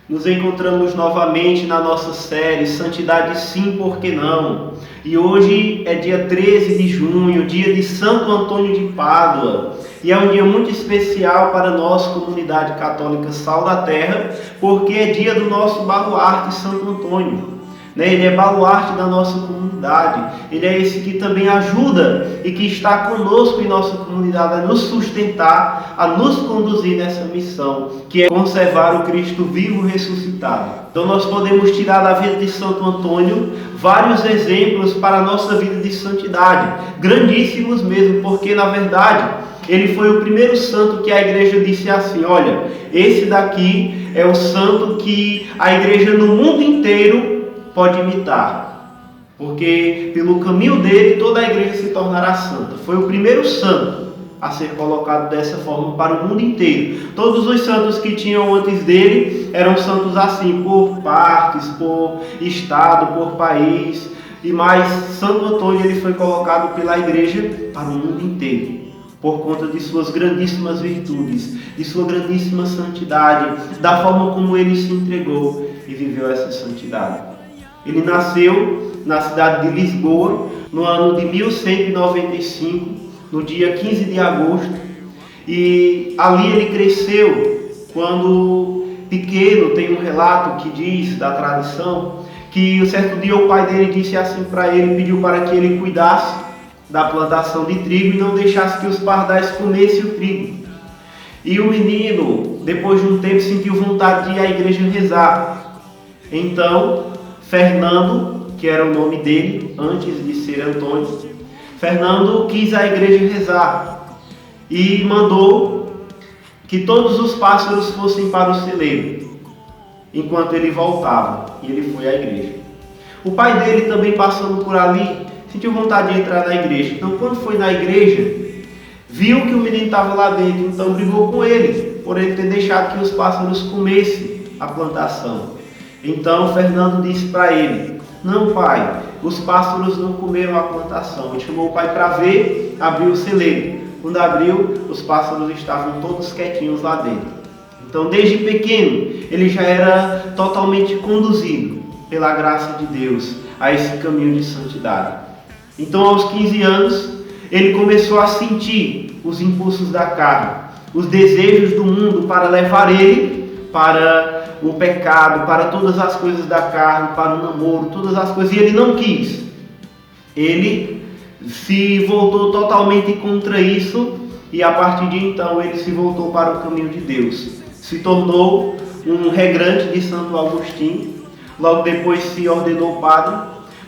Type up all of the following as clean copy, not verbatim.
Nos encontramos novamente na nossa série Santidade Sim, Por que Não? E hoje é dia 13 de junho, dia de Santo Antônio de Pádua. E é um dia muito especial para nós, comunidade católica Sal da Terra, porque é dia do nosso baluarte Santo Antônio. Ele é baluarte da nossa comunidade. Ele é esse que também ajuda e que está conosco em nossa comunidade a nos sustentar, a nos conduzir nessa missão, que é conservar o Cristo vivo ressuscitado. Então nós podemos tirar da vida de Santo Antônio vários exemplos para a nossa vida de santidade, grandíssimos mesmo, porque na verdade ele foi o primeiro santo que a igreja disse assim: olha, esse daqui é o santo que a igreja no mundo inteiro pode imitar, porque pelo caminho dele toda a igreja se tornará santa. Foi o primeiro santo a ser colocado dessa forma para o mundo inteiro. Todos os santos que tinham antes dele eram santos assim, por partes, por estado, por país, e mais Santo Antônio ele foi colocado pela igreja para o mundo inteiro, por conta de suas grandíssimas virtudes, de sua grandíssima santidade, da forma como ele se entregou e viveu essa santidade. Ele nasceu na cidade de Lisboa, no ano de 1195, no dia 15 de agosto. E ali ele cresceu. Quando pequeno, tem um relato que diz, da tradição, que um certo dia o pai dele disse assim para ele, pediu para que ele cuidasse da plantação de trigo e não deixasse que os pardais comessem o trigo. E o menino, depois de um tempo, sentiu vontade de ir à igreja rezar. Então, Fernando, que era o nome dele antes de ser Antônio, Fernando quis à igreja rezar e mandou que todos os pássaros fossem para o celeiro, enquanto ele voltava, e ele foi à igreja. O pai dele, também passando por ali, sentiu vontade de entrar na igreja. Então, quando foi na igreja, viu que o menino estava lá dentro, então brigou com ele, por ele ter deixado que os pássaros comessem a plantação. Então Fernando disse para ele: não, pai, os pássaros não comeram a plantação. Ele chamou o pai para ver, abriu o celeiro. Quando abriu, os pássaros estavam todos quietinhos lá dentro. Então, desde pequeno, ele já era totalmente conduzido pela graça de Deus a esse caminho de santidade. Então, aos 15 anos, ele começou a sentir os impulsos da carne, os desejos do mundo para levar ele para o pecado, para todas as coisas da carne, para o namoro, todas as coisas, e ele não quis. Ele se voltou totalmente contra isso, e a partir de então ele se voltou para o caminho de Deus. Se tornou um regrante de Santo Agostinho, logo depois se ordenou padre,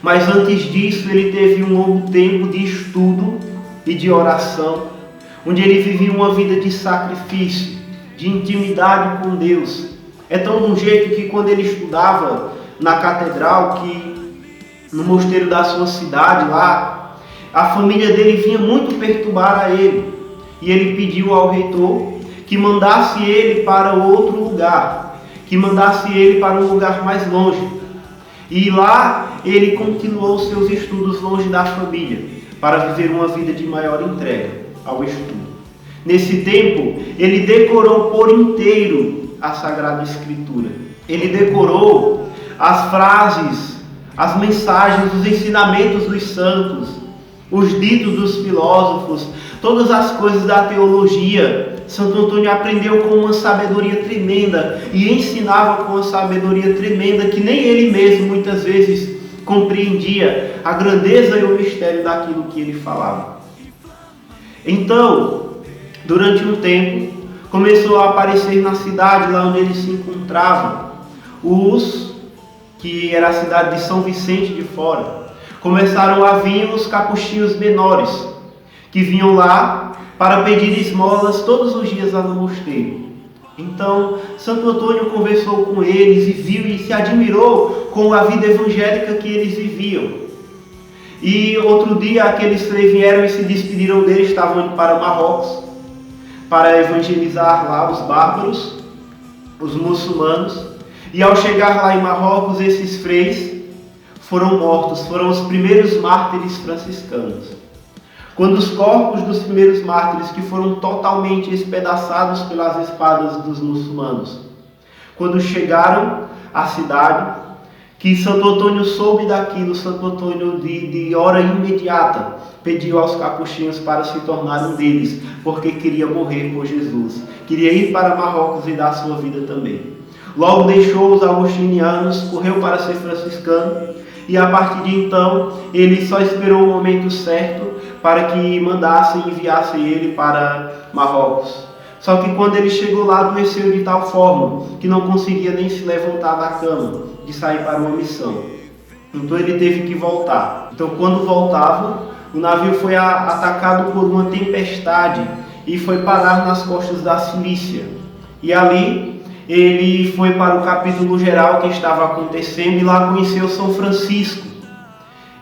mas antes disso ele teve um longo tempo de estudo e de oração, onde ele vivia uma vida de sacrifício, de intimidade com Deus. É tão de um jeito que quando ele estudava na catedral, que no mosteiro da sua cidade lá, a família dele vinha muito perturbar a ele. E ele pediu ao reitor que mandasse ele para outro lugar, que mandasse ele para um lugar mais longe. E lá ele continuou seus estudos longe da família, para viver uma vida de maior entrega ao estudo. Nesse tempo, ele decorou por inteiro a Sagrada Escritura. Ele decorou as frases, as mensagens, os ensinamentos dos santos, os ditos dos filósofos, todas as coisas da teologia. Santo Antônio aprendeu com uma sabedoria tremenda e ensinava com uma sabedoria tremenda que nem ele mesmo muitas vezes compreendia a grandeza e o mistério daquilo que ele falava. Então, durante um tempo, começou a aparecer na cidade, lá onde ele se encontrava, que era a cidade de São Vicente de Fora, começaram a vir os capuchinhos menores, que vinham lá para pedir esmolas todos os dias lá no mosteiro. Então, Santo Antônio conversou com eles e viu e se admirou com a vida evangélica que eles viviam. E outro dia, aqueles três vieram e se despediram dele, estavam indo para Marrocos, para evangelizar lá os bárbaros, os muçulmanos. E ao chegar lá em Marrocos, esses freis foram mortos, foram os primeiros mártires franciscanos. Quando os corpos dos primeiros mártires, que foram totalmente espedaçados pelas espadas dos muçulmanos, Quando chegaram à cidade, que Santo Antônio soube daquilo, Santo Antônio de hora imediata pediu aos capuchinhos para se tornar um deles, porque queria morrer por Jesus, queria ir para Marrocos e dar sua vida também. Logo deixou os agostinianos, correu para ser franciscano, e a partir de então ele só esperou o momento certo para que mandassem e enviassem ele para Marrocos. Só que quando ele chegou lá, adoeceu de tal forma que não conseguia nem se levantar da cama de sair para uma missão. Então ele teve que voltar. Então quando voltava, o navio foi atacado por uma tempestade e foi parar nas costas da Cilícia. E ali ele foi para o capítulo geral que estava acontecendo e lá conheceu São Francisco.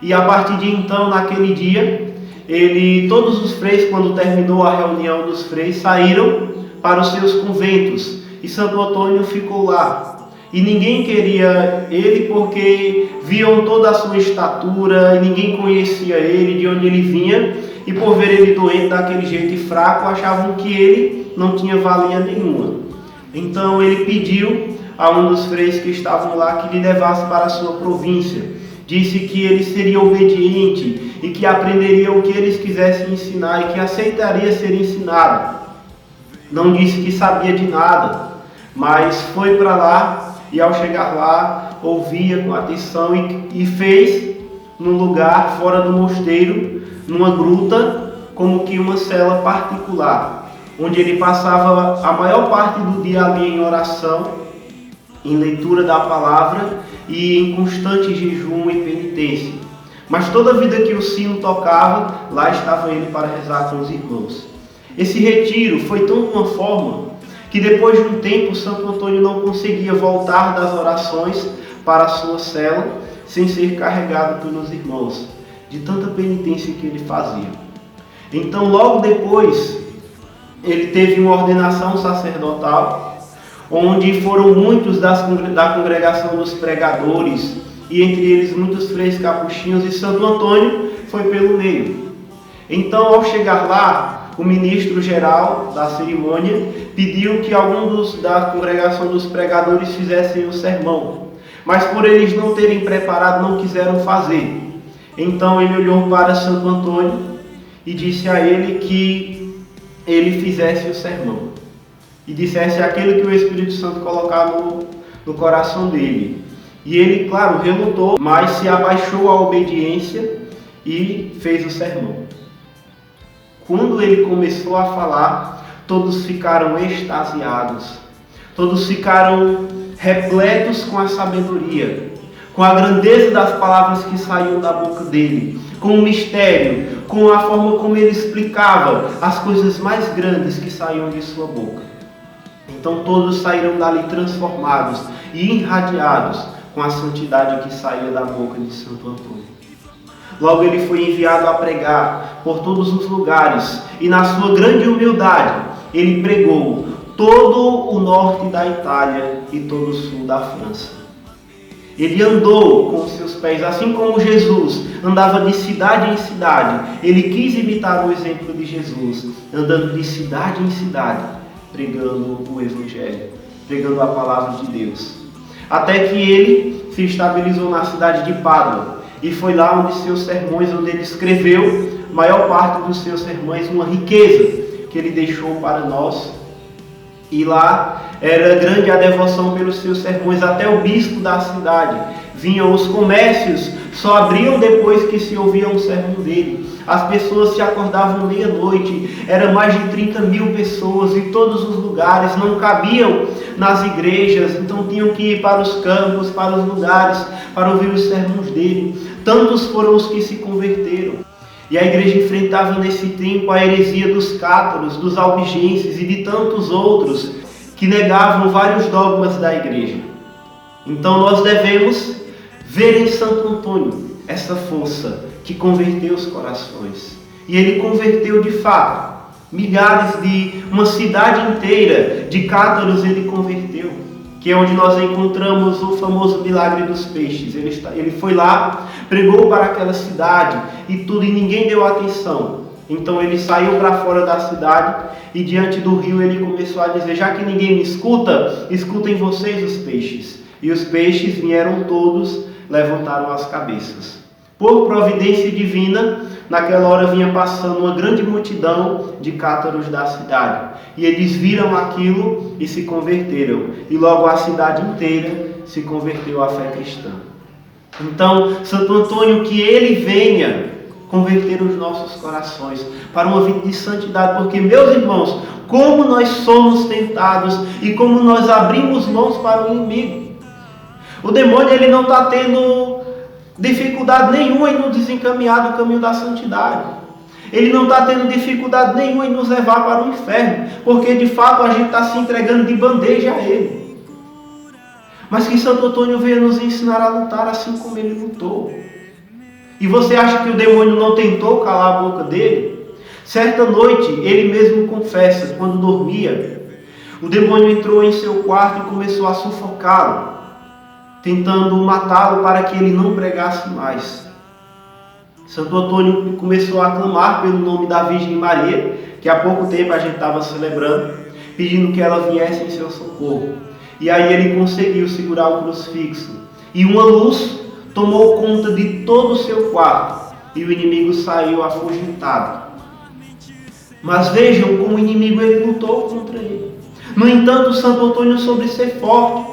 E a partir de então, naquele dia, todos os freis, quando terminou a reunião dos freis, saíram para os seus conventos e Santo Antônio ficou lá. E ninguém queria ele porque viam toda a sua estatura e ninguém conhecia ele, de onde ele vinha, e por ver ele doente daquele jeito e fraco, achavam que ele não tinha valia nenhuma. Então ele pediu a um dos freis que estavam lá que lhe levasse para a sua província. Disse que ele seria obediente e que aprenderia o que eles quisessem ensinar e que aceitaria ser ensinado. Não disse que sabia de nada, mas foi para lá e ao chegar lá ouvia com atenção e fez num lugar fora do mosteiro, numa gruta, como que uma cela particular, onde ele passava a maior parte do dia ali em oração, em leitura da palavra e em constante jejum e penitência. Mas toda vida que o sino tocava, lá estava ele para rezar com os irmãos. Esse retiro foi tão de uma forma que depois de um tempo Santo Antônio não conseguia voltar das orações para a sua cela sem ser carregado pelos irmãos, de tanta penitência que ele fazia. Então logo depois ele teve uma ordenação sacerdotal, onde foram muitos da congregação dos pregadores, e entre eles muitos freis capuchinhos, e Santo Antônio foi pelo meio. Então ao chegar lá, o ministro geral da cerimônia pediu que alguns da congregação dos pregadores fizessem o sermão, mas por eles não terem preparado, não quiseram fazer. Então ele olhou para Santo Antônio e disse a ele que ele fizesse o sermão e dissesse aquilo que o Espírito Santo colocava no coração dele. E ele, claro, relutou, mas se abaixou à obediência e fez o sermão. Quando ele começou a falar, todos ficaram extasiados, todos ficaram repletos com a sabedoria, com a grandeza das palavras que saíam da boca dele, com o mistério, com a forma como ele explicava as coisas mais grandes que saíam de sua boca. Então todos saíram dali transformados e irradiados com a santidade que saía da boca de Santo Antônio. Logo ele foi enviado a pregar por todos os lugares e na sua grande humildade ele pregou todo o norte da Itália e todo o sul da França. Ele andou com os seus pés, assim como Jesus andava de cidade em cidade. Ele quis imitar o exemplo de Jesus, andando de cidade em cidade, pregando o Evangelho, pregando a palavra de Deus. Até que ele se estabilizou na cidade de Pádua. E foi lá onde seus sermões, onde ele escreveu a maior parte dos seus sermões, uma riqueza que ele deixou para nós. E lá era grande a devoção pelos seus sermões, até o bispo da cidade. Vinham os comércios, só abriam depois que se ouvia um sermão dele. As pessoas se acordavam meia-noite, eram mais de 30 mil pessoas em todos os lugares, não cabiam nas igrejas, então tinham que ir para os campos, para os lugares, para ouvir os sermões dele. Tantos foram os que se converteram. E a igreja enfrentava nesse tempo a heresia dos cátaros, dos albigenses e de tantos outros que negavam vários dogmas da igreja. Então nós devemos ver em Santo Antônio essa força que converteu os corações. E ele converteu de fato. Milhares de uma cidade inteira de cátaros ele converteu, que é onde nós encontramos o famoso milagre dos peixes. Ele foi lá, pregou para aquela cidade e tudo, e ninguém deu atenção. Então ele saiu para fora da cidade e diante do rio ele começou a dizer: já que ninguém me escuta, escutem vocês os peixes. E os peixes vieram todos, levantaram as cabeças. Por providência divina, naquela hora vinha passando uma grande multidão de cátaros da cidade. E eles viram aquilo e se converteram. E logo a cidade inteira se converteu à fé cristã. Então, Santo Antônio, que ele venha converter os nossos corações para uma vida de santidade, porque, meus irmãos, como nós somos tentados e como nós abrimos mãos para o inimigo. O demônio, ele não está tendo dificuldade nenhuma em nos desencaminhar do caminho da santidade. Ele não está tendo dificuldade nenhuma em nos levar para o inferno, porque de fato a gente está se entregando de bandeja a ele. Mas que Santo Antônio venha nos ensinar a lutar assim como ele lutou. E você acha que o demônio não tentou calar a boca dele? Certa noite, ele mesmo confessa, quando dormia, o demônio entrou em seu quarto e começou a sufocá-lo, tentando matá-lo para que ele não pregasse mais. Santo Antônio começou a clamar pelo nome da Virgem Maria, que há pouco tempo a gente estava celebrando, pedindo que ela viesse em seu socorro. E aí ele conseguiu segurar o crucifixo. E uma luz tomou conta de todo o seu quarto. E o inimigo saiu afugentado. Mas vejam como o inimigo ele lutou contra ele. No entanto, Santo Antônio soube ser forte,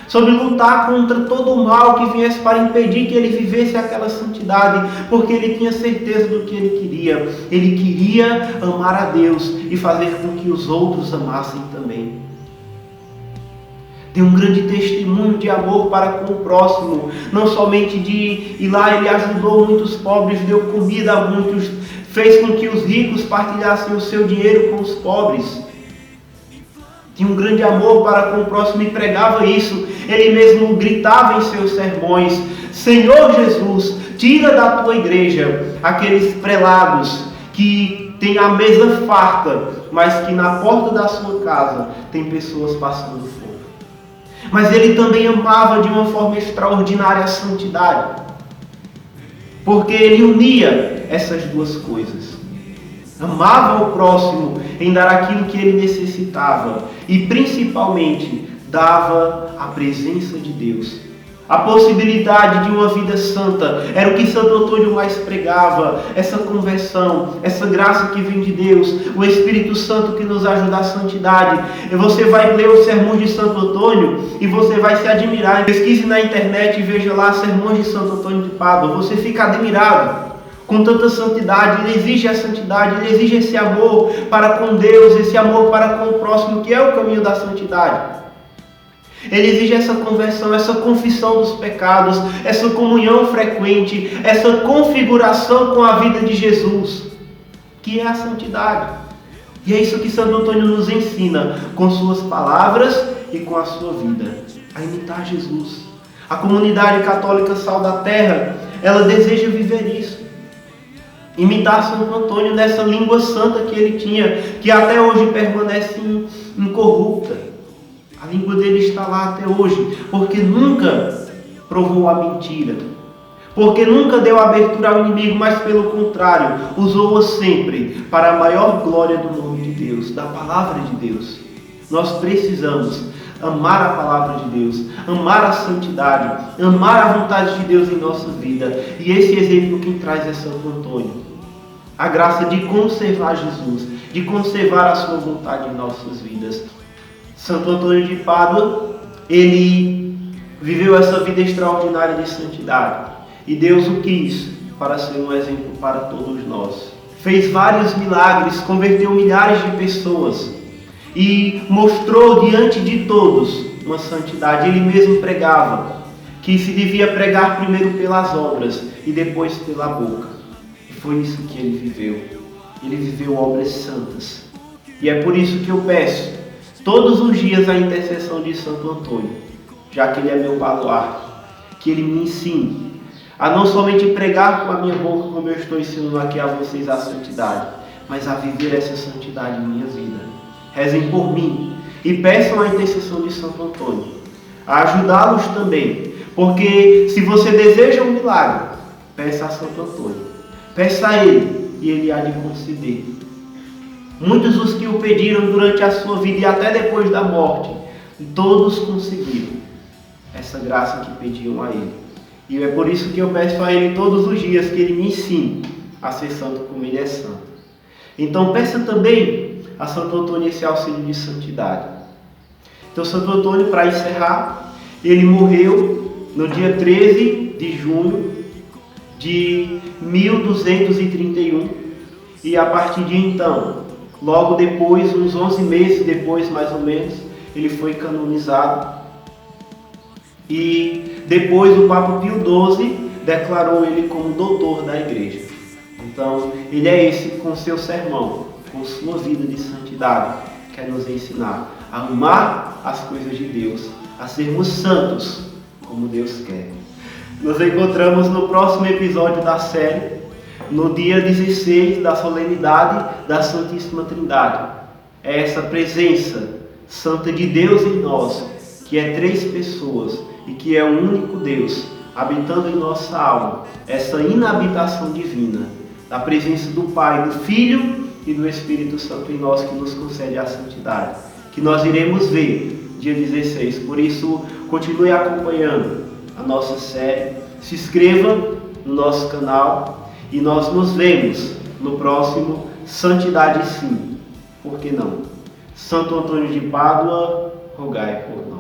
sobre lutar contra todo o mal que viesse para impedir que ele vivesse aquela santidade, porque ele tinha certeza do que ele queria. Ele queria amar a Deus e fazer com que os outros amassem também. Deu um grande testemunho de amor para com o próximo, não somente de ir lá, ele ajudou muitos pobres, deu comida a muitos, fez com que os ricos partilhassem o seu dinheiro com os pobres. Tinha um grande amor para com o próximo e pregava isso. Ele mesmo gritava em seus sermões: Senhor Jesus, tira da tua igreja aqueles prelados que têm a mesa farta, mas que na porta da sua casa tem pessoas passando fome. Mas ele também amava de uma forma extraordinária a santidade, porque ele unia essas duas coisas. Amava o próximo em dar aquilo que ele necessitava e principalmente dava a presença de Deus. A possibilidade de uma vida santa era o que Santo Antônio mais pregava, essa conversão, essa graça que vem de Deus, o Espírito Santo que nos ajuda à santidade. E você vai ler os sermões de Santo Antônio e você vai se admirar. Pesquise na internet e veja lá sermões de Santo Antônio de Pádua. Você fica admirado com tanta santidade. Ele exige a santidade, ele exige esse amor para com Deus, esse amor para com o próximo, que é o caminho da santidade. Ele exige essa conversão, essa confissão dos pecados, essa comunhão frequente, essa configuração com a vida de Jesus, que é a santidade. E é isso que Santo Antônio nos ensina, com suas palavras e com a sua vida, a imitar Jesus. A comunidade católica Sal da Terra, ela deseja viver isso. Imitar Santo Antônio nessa língua santa que ele tinha, que até hoje permanece incorrupta. A língua dele está lá até hoje, porque nunca provou a mentira, porque nunca deu abertura ao inimigo, mas pelo contrário, usou-a sempre para a maior glória do nome de Deus, da palavra de Deus. Nós precisamos amar a palavra de Deus, amar a santidade, amar a vontade de Deus em nossa vida. E esse exemplo quem traz é Santo Antônio. A graça de conservar Jesus, de conservar a sua vontade em nossas vidas. Santo Antônio de Pádua, ele viveu essa vida extraordinária de santidade. E Deus o quis para ser um exemplo para todos nós. Fez vários milagres, converteu milhares de pessoas e mostrou diante de todos uma santidade. Ele mesmo pregava que se devia pregar primeiro pelas obras e depois pela boca. E foi isso que ele viveu. Ele viveu obras santas. E é por isso que eu peço todos os dias a intercessão de Santo Antônio, já que ele é meu baluarte, que ele me ensine a não somente pregar com a minha boca, como eu estou ensinando aqui a vocês a santidade, mas a viver essa santidade em minha vida. Rezem por mim e peçam a intercessão de Santo Antônio, a ajudá-los também, porque se você deseja um milagre, peça a Santo Antônio, peça a ele e Ele há de conceder. Muitos os que o pediram durante a sua vida e até depois da morte, e todos conseguiram essa graça que pediam a Ele. E é por isso que eu peço a Ele todos os dias que Ele me ensine a ser santo como Ele é santo. Então peça também a Santo Antônio esse auxílio de santidade. Então Santo Antônio, para encerrar, ele morreu no dia 13 de junho de 1231 e a partir de então, logo depois, uns 11 meses depois mais ou menos, ele foi canonizado. E depois o Papa Pio XII declarou ele como doutor da Igreja. Então, ele é esse com seu sermão, com sua vida de santidade, quer nos ensinar a amar as coisas de Deus, a sermos santos como Deus quer. Nos encontramos no próximo episódio da série, no dia 16 da solenidade da Santíssima Trindade. É essa presença santa de Deus em nós, que é 3 pessoas e que é o único Deus, habitando em nossa alma, essa inabitação divina, da presença do Pai, do Filho e do Espírito Santo em nós, que nos concede a santidade, que nós iremos ver dia 16. Por isso, continue acompanhando a nossa série, se inscreva no nosso canal e nós nos vemos no próximo Santidade Sim, por que não? Santo Antônio de Pádua, rogai por nós.